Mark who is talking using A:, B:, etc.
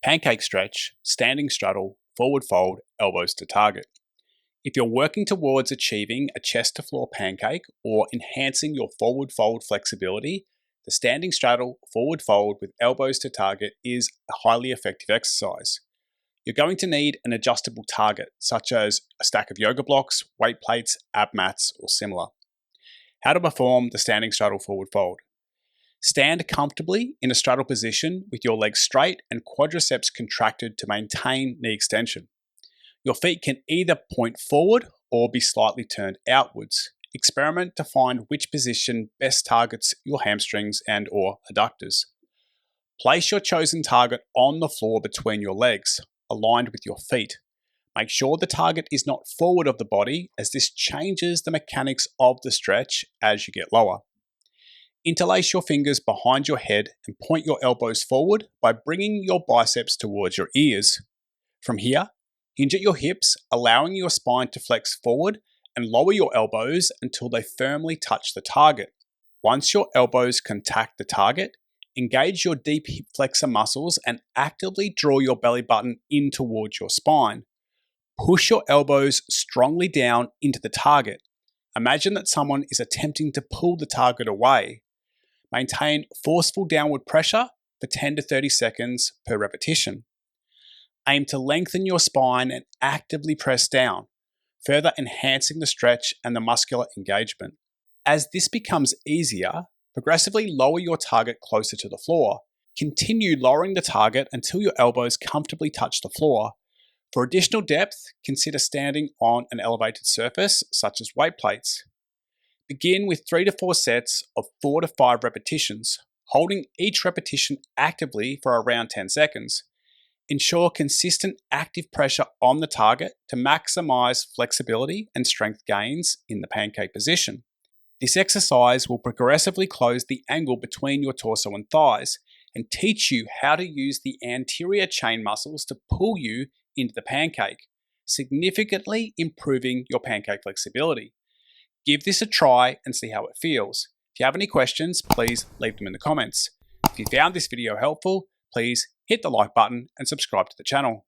A: pancake stretch, standing straddle, forward fold, elbows to target. If you're working towards achieving a chest to floor pancake or enhancing your forward fold flexibility, the standing straddle, forward fold with elbows to target is a highly effective exercise. You're going to need an adjustable target, such as a stack of yoga blocks, weight plates, ab mats, or similar. How to perform the standing straddle forward fold. Stand comfortably in a straddle position with your legs straight and quadriceps contracted to maintain knee extension. Your feet can either point forward or be slightly turned outwards. Experiment to find which position best targets your hamstrings and/or adductors. Place your chosen target on the floor between your legs, aligned with your feet. Make sure the target is not forward of the body, as this changes the mechanics of the stretch as you get lower. Interlace your fingers behind your head and point your elbows forward by bringing your biceps towards your ears. From here, hinge at your hips, allowing your spine to flex forward and lower your elbows until they firmly touch the target. Once your elbows contact the target, engage your deep hip flexor muscles and actively draw your belly button in towards your spine. Push your elbows strongly down into the target. Imagine that someone is attempting to pull the target away. Maintain forceful downward pressure for 10 to 30 seconds per repetition. Aim to lengthen your spine and actively press down, further enhancing the stretch and the muscular engagement. As this becomes easier, progressively lower your target closer to the floor. Continue lowering the target until your elbows comfortably touch the floor. For additional depth, consider standing on an elevated surface, such as weight plates. Begin with 3 to 4 sets of 4 to 5 repetitions, holding each repetition actively for around 10 seconds. Ensure consistent active pressure on the target to maximize flexibility and strength gains in the pancake position. This exercise will progressively close the angle between your torso and thighs and teach you how to use the anterior chain muscles to pull you into the pancake, significantly improving your pancake flexibility. Give this a try and see how it feels. If you have any questions, please leave them in the comments. If you found this video helpful, please hit the like button and subscribe to the channel.